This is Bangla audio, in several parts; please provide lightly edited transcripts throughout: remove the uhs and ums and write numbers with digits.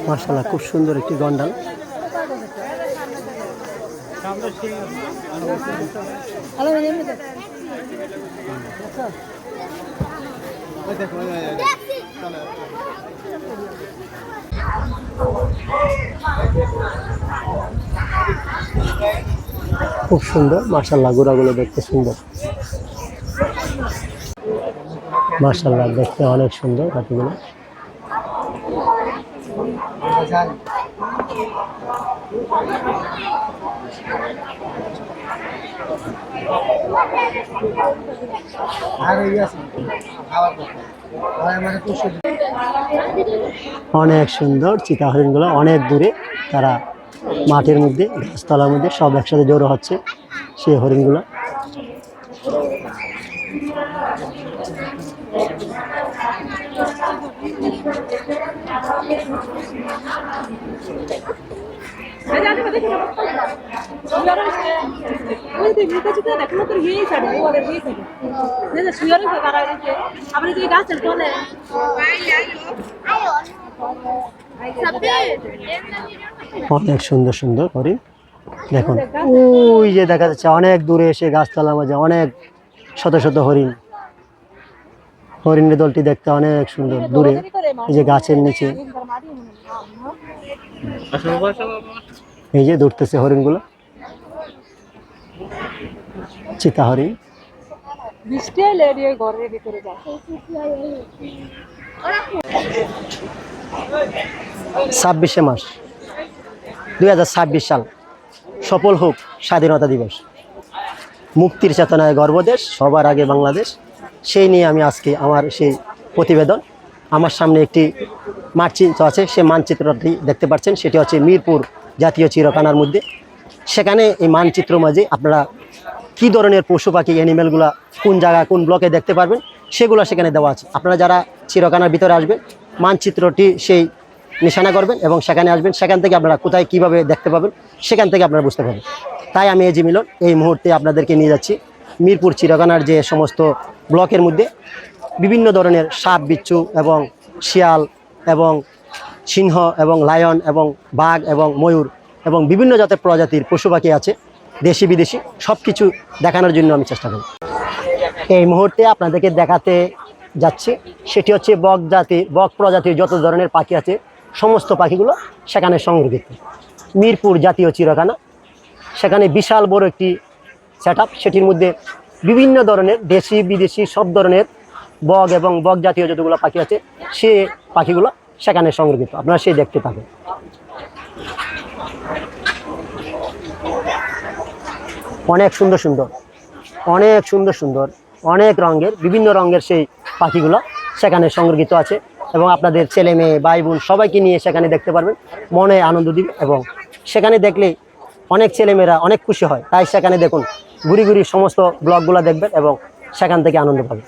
মাশাআল্লাহ, খুব সুন্দর একটি গন্ডার। খুব সুন্দর মাশাআল্লাহ, গোড়াগুলো দেখতে সুন্দর। মাশাআল্লাহ, দেখতে অনেক সুন্দর পাখিগুলো। অনেক সুন্দর চিতা হরিণগুলো, অনেক দূরে তারা মাঠের মধ্যে, গাছতলার মধ্যে সব একসাথে জড়ো হচ্ছে সেই হরিণগুলো। অনেক সুন্দর সুন্দর হরিণ দেখুন, ওই যে দেখা যাচ্ছে অনেক দূরে এসে গাছতলার মাঝে অনেক শত শত হরিণ। হরিণের দলটি দেখতে অনেক সুন্দর, দূরে এই যে গাছের নিচে এই যে দৌড়তেছে হরিণগুলো, চিতা হরিণ। 26শে মার্চ 2026 সাল সফল হোক স্বাধীনতা দিবস। মুক্তির চেতনায় গর্বদেশ, সবার আগে বাংলাদেশ। সেই নিয়ে আমি আজকে আমার সেই প্রতিবেদন। আমার সামনে একটি মানচিত্র আছে, সেই মানচিত্রটি দেখতে পাচ্ছেন, সেটি হচ্ছে মিরপুর জাতীয় চিড়িয়াখানার মধ্যে। সেখানে এই মানচিত্র মাঝে আপনারা কী ধরনের পশু পাখি অ্যানিমেলগুলো কোন জায়গা কোন ব্লকে দেখতে পারবেন সেগুলো সেখানে দেওয়া আছে। আপনারা যারা চিড়িয়াখানার ভিতরে আসবেন মানচিত্রটি সেই নিশানা করবেন এবং সেখানে আসবেন, সেখান থেকে আপনারা কোথায় কীভাবে দেখতে পাবেন সেখান থেকে আপনারা বুঝতে পারবেন। তাই আমি এজি মিলন এই মুহূর্তে আপনাদেরকে নিয়ে যাচ্ছি মিরপুর চিড়িয়াখানার যে সমস্ত ব্লকের মধ্যে বিভিন্ন ধরনের সাপ, বিচ্ছু এবং শিয়াল এবং সিংহ এবং লায়ন এবং বাঘ এবং ময়ূর এবং বিভিন্ন জাতের প্রজাতির পশু পাখি আছে, দেশি বিদেশি, সব কিছু দেখানোর জন্য আমি চেষ্টা করি। এই মুহূর্তে আপনাদেরকে দেখাতে যাচ্ছি সেটি হচ্ছে বক প্রজাতির যত ধরনের পাখি আছে সমস্ত পাখিগুলো সেখানে সংরক্ষিত। মিরপুর জাতীয় চিড়িয়াখানা, সেখানে বিশাল বড় একটি সেটআপ, সেটির মধ্যে বিভিন্ন ধরনের দেশি বিদেশি সব ধরনের বক এবং বক জাতীয় যতগুলো পাখি আছে সে পাখিগুলো সেখানে সংরক্ষিত, আপনারা সেই দেখতে পাবেন। অনেক সুন্দর সুন্দর, অনেক সুন্দর সুন্দর, অনেক রঙের, বিভিন্ন রঙের সেই পাখিগুলো সেখানে সংরক্ষিত আছে এবং আপনাদের ছেলে মেয়ে ভাই বোন সবাইকে নিয়ে সেখানে দেখতে পারবেন, মনে আনন্দ দিবে এবং সেখানে দেখলে অনেক ছেলেমেয়েরা অনেক খুশি হয়। তাই সেখানে দেখুন, ঘুরি ঘুরি সমস্ত ব্লকগুলো দেখবেন এবং সেখান থেকে আনন্দ পাবেন।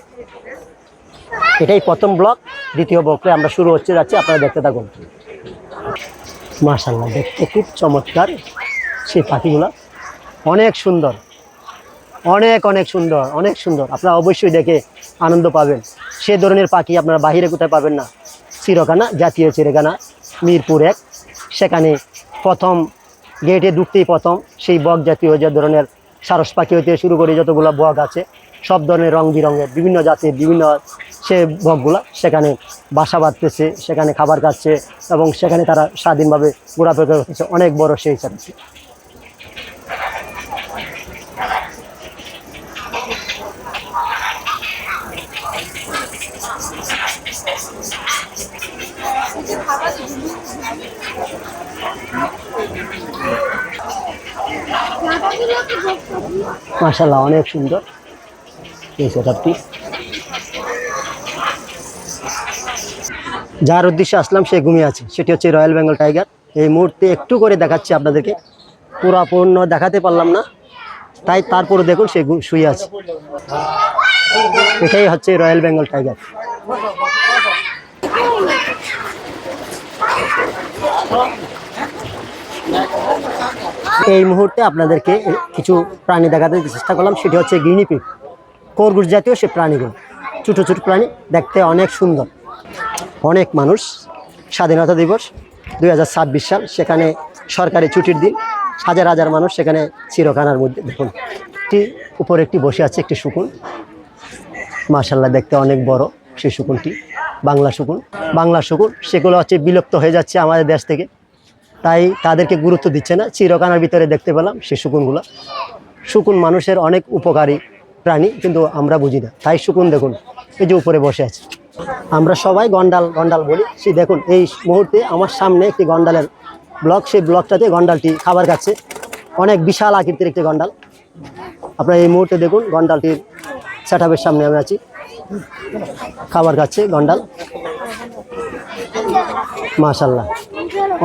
এটাই প্রথম ব্লক, দ্বিতীয় ব্লকে আমরা শুরু যাচ্ছি, আপনারা দেখতে থাকুন। মাশাআল্লাহ, দেখতে খুব চমৎকার সেই পাখিগুলো, অনেক সুন্দর, অনেক অনেক সুন্দর, অনেক সুন্দর। আপনারা অবশ্যই দেখে আনন্দ পাবেন। সে ধরনের পাখি আপনারা বাহিরে কোথায় পাবেন না। চিড়িয়াখানা, জাতীয় চিড়িয়াখানা মিরপুর 1, সেখানে প্রথম গেটে ঢুকতেই প্রথম সেই বক জাতীয় যে ধরনের সারস পাখি হইতে শুরু করে যতগুলো বক আছে সব ধরনের রং বিরঙের বিভিন্ন জাতির বিভিন্ন সে বকগুলা সেখানে বাসা বাঁধতেছে, সেখানে খাবার খাচ্ছে এবং সেখানে তারা স্বাধীনভাবে ঘোরাফেরা করতেছে। অনেক বড় সেই চাচ্ছে। মাশাআল্লাহ, অনেক সুন্দর এই সেটআপটি। যার উদ্দেশ্যে আসলাম সে ঘুমিয়ে আছে, সেটি হচ্ছে রয়্যাল বেঙ্গল টাইগার। এই মুহূর্তে একটু করে দেখাচ্ছি আপনাদেরকে, পুরোপূর্ণ দেখাতে পারলাম না, তাই তারপরে দেখুন সে শুয়ে আছে। এটাই হচ্ছে রয়্যাল বেঙ্গল টাইগার। এই মুহূর্তে আপনাদেরকে কিছু প্রাণী দেখাতে চেষ্টা করলাম, সেটি হচ্ছে গিনিপিগ, খরগোশ জাতীয় সে প্রাণীগুলো, ছোটো ছোটো প্রাণী, দেখতে অনেক সুন্দর। অনেক মানুষ স্বাধীনতা দিবস 2026 সাল, সেখানে সরকারি ছুটির দিন, হাজার হাজার মানুষ সেখানে চিরকানার মধ্যে। দেখুন উপরে একটি বসে আছে একটি শকুন, মাশাআল্লাহ দেখতে অনেক বড় সেই শকুনটি। বাংলা শকুন সেগুলো হচ্ছে বিলুপ্ত হয়ে যাচ্ছে আমাদের দেশ থেকে, তাই তাদেরকে গুরুত্ব দিচ্ছে না। চিরকানার ভিতরে দেখতে পেলাম সেই শকুন মানুষের অনেক উপকারী প্রাণী, কিন্তু আমরা বুঝি না। তাই শকুন দেখুন এই যে উপরে বসে আছে, আমরা সবাই গন্ডাল বলি। সেই দেখুন এই মুহূর্তে আমার সামনে একটি গন্ডালের ব্লক, সেই ব্লকটাতে গন্ডালটি খাবার খাচ্ছে। অনেক বিশাল আকৃতির একটি গন্ডাল। আপনারা এই মুহূর্তে দেখুন গন্ডালটির সেটআপের সামনে আমি আছি, খাবার খাচ্ছে গন্ডাল। মাশাআল্লাহ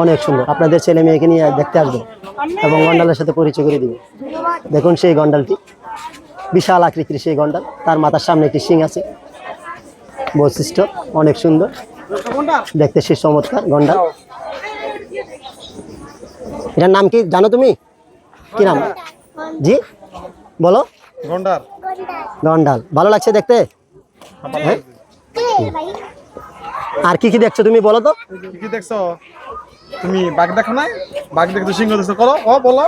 অনেক সুন্দর। আপনাদের ছেলে মেয়েকে নিয়ে দেখতে আসবেন এবং গন্ডালের সাথে পরিচয় করে দিবেন। দেখুন সেই গন্ডালটি বিশাল আকৃতির সেই গন্ডাল, তার মাথার সামনে একটি শিং আছে, বৈশিষ্ট্য অনেক সুন্দর দেখতে, সেই চমৎকার গন্ডাল। এটার নাম কি জানো তুমি? কি নাম? জি বলো। গন্ডাল ভালো লাগছে দেখতে? হ্যাঁ। আর কি কি দেখছো তুমি বলো তো? কি দেখছো তুমি? বাঘ দেখো না? বাঘ দেখছো, সিংহ দেখছো, করো ও বলো।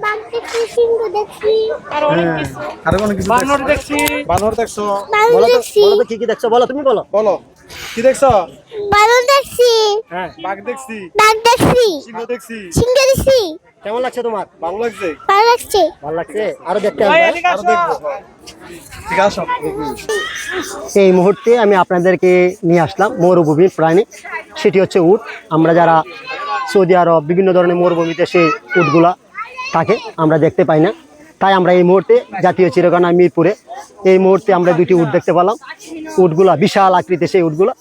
বাঘ দেখছি, সিংহ দেখছি, আর অনেক কিছু বানর দেখছি। বানর দেখছো? বলো তো কি কি দেখছো বলো, তুমি বলো। কি দেখছো? বানর দেখছি, হ্যাঁ বাঘ দেখছি, বাঘ দেখছি, সিংহ দেখছি। সিংহ দেখছি। কেমন লাগছে তোমার? ভালো লাগছে? ভালো লাগছে। ভালো লাগছে, আরো দেখতে আসবে। আরো দেখবো। ঠিক আছে। এই মুহূর্তে আমি আপনাদেরকে নিয়ে আসলাম মরুভূমির প্রাণী, সেটি হচ্ছে উট। আমরা যারা সৌদি আরব বিভিন্ন ধরনের মরুভূমিতে সেই উটগুলা থাকে আমরা দেখতে পাই না, তাই আমরা এই মুহূর্তে জাতীয় চিড়িয়াখানা মিরপুরে এই মুহূর্তে আমরা দুটি উট দেখতে পেলাম। উটগুলা বিশাল আকৃতির, সেই উটগুলা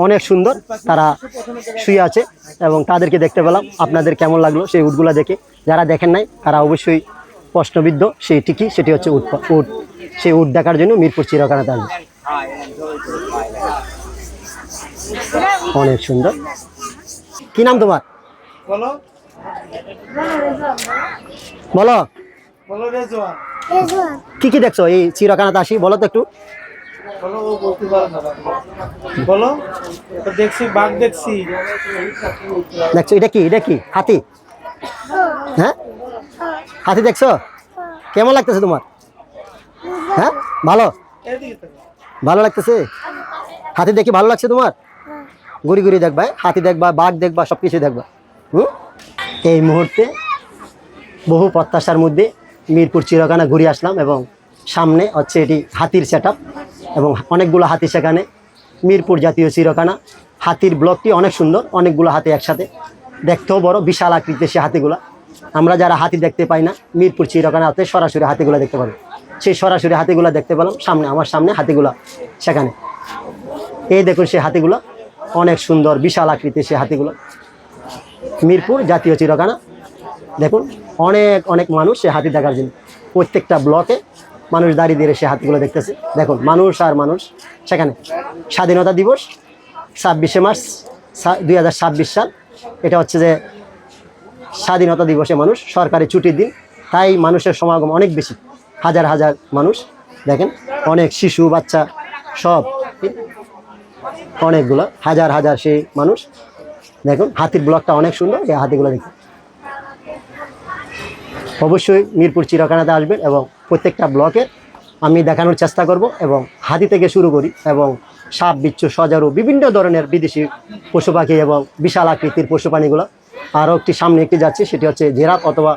অনেক সুন্দর, তারা শুয়ে আছে এবং তাদেরকে দেখতে পেলাম। আপনাদের কেমন লাগলো সেই উটগুলা দেখে? যারা দেখেন নাই তারা অবশ্যই প্রশ্নবিদ্ধ সেই ঠিকই, সেটি হচ্ছে উট। সেই উট দেখার জন্য মিরপুর চিড়িয়াখানাতে আসবে। অনেক সুন্দর। কি নাম তোমার? বলো বলো বলো রেজওয়ান। কি কি দেখছো এই চিড়িয়াখানাতে আসি বলো তো একটু। বলো, ও বলতে পারে না। বলো। তো দেখছি বাঘ দেখছি। দেখছো এটা কি হাতি? হ্যাঁ হাতি দেখছো? কেমন লাগতেছে তোমার? হ্যাঁ ভালো লাগতেছে। হাতি দেখি ভালো লাগছে তোমার? ঘুরি দেখবা, হাতি দেখবা, বাঘ দেখবা, সবকিছু দেখবা। এই মুহূর্তে বহু প্রত্যাশার মধ্যে মিরপুর চিড়িয়াখানা ঘুরে আসলাম এবং সামনে হচ্ছে এটি হাতির সেটআপ এবং অনেকগুলো হাতি সেখানে। মিরপুর জাতীয় চিড়িয়াখানা, হাতির ব্লকটি অনেক সুন্দর, অনেকগুলো হাতি একসাথে, দেখতেও বড়, বিশাল আকৃতির সেই হাতিগুলা। আমরা যারা হাতি দেখতে পাই না, মিরপুর চিড়িয়াখানাতে সরাসরি হাতিগুলো দেখতে পারি। সেই সরাসরি হাতিগুলো দেখতে পেলাম আমার সামনে হাতিগুলা সেখানে। এই দেখুন সেই হাতিগুলা অনেক সুন্দর, বিশাল আকৃতির সেই হাতিগুলো। মিরপুর জাতীয় চিড়িয়াখানা দেখুন, অনেক মানুষ সে হাতি দেখার জন্য, প্রত্যেকটা ব্লকে মানুষ দাঁড়িয়ে দিয়ে সে হাতিগুলো দেখতেছে। দেখুন মানুষ আর মানুষ সেখানে। স্বাধীনতা দিবস 26শে মার্চ 2026 সাল, এটা হচ্ছে যে স্বাধীনতা দিবসে মানুষ সরকারি ছুটির দিন, তাই মানুষের সমাগম অনেক বেশি, হাজার হাজার মানুষ। দেখেন অনেক শিশু বাচ্চা সব, অনেকগুলো হাজার হাজার সেই মানুষ। দেখুন হাতির ব্লকটা অনেক সুন্দর, এই হাতিগুলো দেখুন। অবশ্যই মিরপুর চিড়িয়াখানাতে আসবেন এবং প্রত্যেকটা ব্লকে আমি দেখানোর চেষ্টা করব এবং হাতি থেকে শুরু করি এবং সাপ, বিচ্ছু, সজারু, বিভিন্ন ধরনের বিদেশি পশু পাখি এবং বিশাল আকৃতির পশু প্রাণীগুলো। আরও একটি সামনে একটি যাচ্ছে, সেটি হচ্ছে জিরাফ অথবা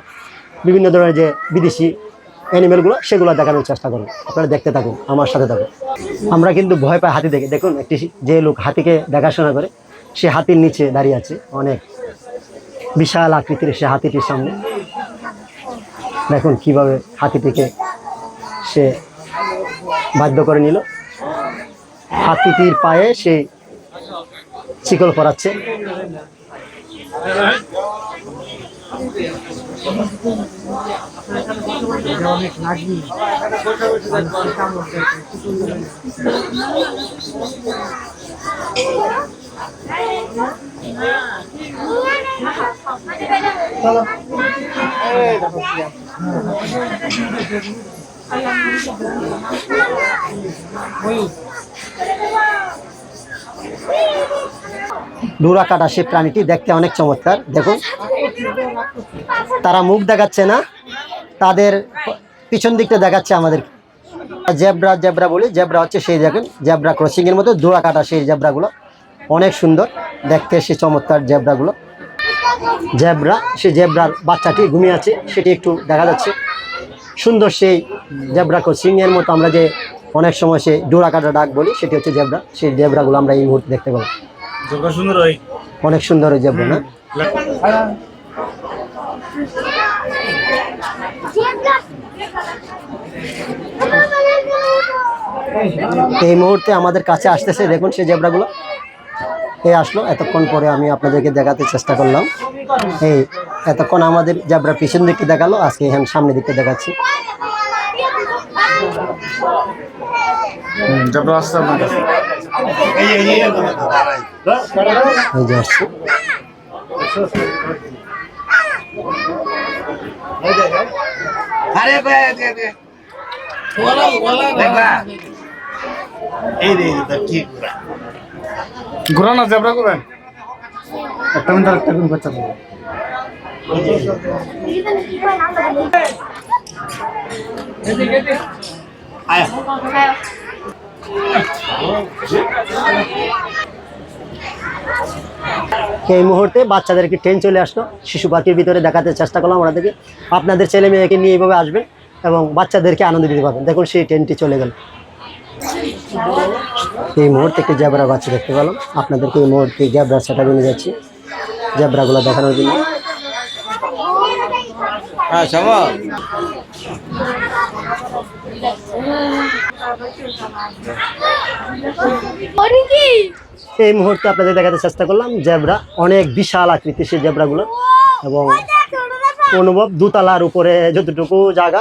বিভিন্ন ধরনের যে বিদেশি অ্যানিমেলগুলো, সেগুলো দেখানোর চেষ্টা করব। আপনারা দেখতে থাকুন, আমার সাথে থাকুন। আমরা কিন্তু ভয় পাই হাতি দেখে। দেখুন একটি যে লোক হাতিকে দেখাশোনা করে, সে হাতির নিচে দাঁড়িয়ে আছে, অনেক বিশাল আকৃতির সে হাতিটির সামনে। দেখুন কিভাবে হাতিটিকে সে বাধ্য করে নিল। হাতিটির পায়ে সে শিকল পরাচ্ছে। ডোরা কাটা সেই প্রাণীটি দেখতে অনেক চমৎকার। দেখুন, তারা মুখ দেখাচ্ছে না, তাদের পিছন দিকটা দেখাচ্ছে আমাদের। জেব্রা জেব্রা বলি, জেব্রা হচ্ছে সেই দেখেন জেব্রা ক্রসিংয়ের মতো ডোরা কাটা সেই জেব্রাগুলো অনেক সুন্দর দেখতে, সেই চমৎকার জেব্রাগুলো। জেব্রা, সেই জেব্রার বাচ্চাটি ঘুমিয়ে আছে, সেটি একটু দেখা যাচ্ছে সুন্দর। সেই জেব্রা ক্রসিংয়ের মতো আমরা যে অনেক সময় সেই ডোরা কাটা ডাক বলি, সেটি হচ্ছে জেব্রা। সেই জেব্রাগুলো আমরা এই মুহূর্তে দেখতে পেলাম। সুন্দর, অনেক সুন্দর ওই জেব্রা না? এই মুহূর্তে আমাদের কাছে আসতেছে, দেখুন সেই জেব্রাগুলো এই আসলো। এতক্ষণ পরে আমি আপনাদেরকে দেখাতে চেষ্টা করলাম। এই এতক্ষণ আমাদের জেব্রা পিছন দিকে দেখালো, আজকে এখানে সামনের দিকে দেখাচ্ছি। এই যে আসছে। ঘোরা না জেব্রা ঘোরান একটা মিনিট, একটা মিনিট বাচ্চা দেবো। এই মুহূর্তে বাচ্চাদেরকে ট্রেন চলে আসলো, শিশু পার্কের ভিতরে দেখাতে চেষ্টা করলাম ওনাদেরকে। আপনাদের ছেলে মেয়েকে নিয়ে এইভাবে আসবেন এবং বাচ্চাদেরকে আনন্দ দিতে পারবেন। দেখুন সেই ট্রেনটি চলে গেল। এই মুহূর্তে একটি জেব্রা বাচ্চা দেখতে পেলাম, আপনাদেরকে এই মুহূর্তে জেব্রা সেটা নিয়ে যাচ্ছি জেব্রাগুলো দেখানোর জন্য। এই মুহূর্তে আপনাদের দেখাতে চেষ্টা করলাম জেব্রা, অনেক বিশাল আকৃতির সেই জেব্রাগুলো, এবং অনুভব দোতলার উপরে যতটুকু জায়গা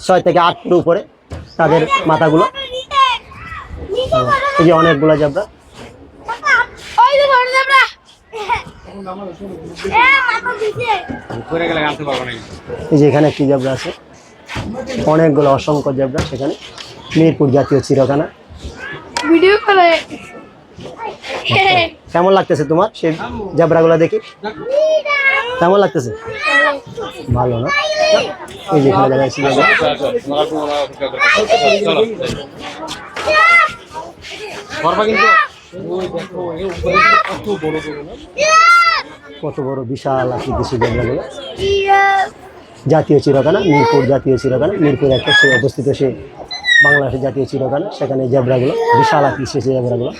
6 থেকে 8 ফুট উপরে তাদের মাথাগুলো। এই যে অনেকগুলো জেব্রা। এই যে এখানে একটি জেব্রা আছে, অনেকগুলো অসংখ্য জেব্রা সেখানে। মিরপুর জাতীয় চিড়িয়াখানা। ভিডিও করে কেমন লাগতেছে তোমার সেই জেব্রাগুলো দেখি? কেমন লাগতেছে? ভালো না? এই যে এখানে দেখাচ্ছি কত বড় বিশাল আকৃতির সেই জেব্রাগুলো। জাতীয় চিড়িয়াখানা, মিরপুর জাতীয় চিড়িয়াখানা, মিরপুর একটা সে অবস্থিত সেই বাংলাদেশের জাতীয় চিড়িয়াখানা, সেখানে জেব্রাগুলো বিশাল আকৃতির সেই জেব্রাগুলো।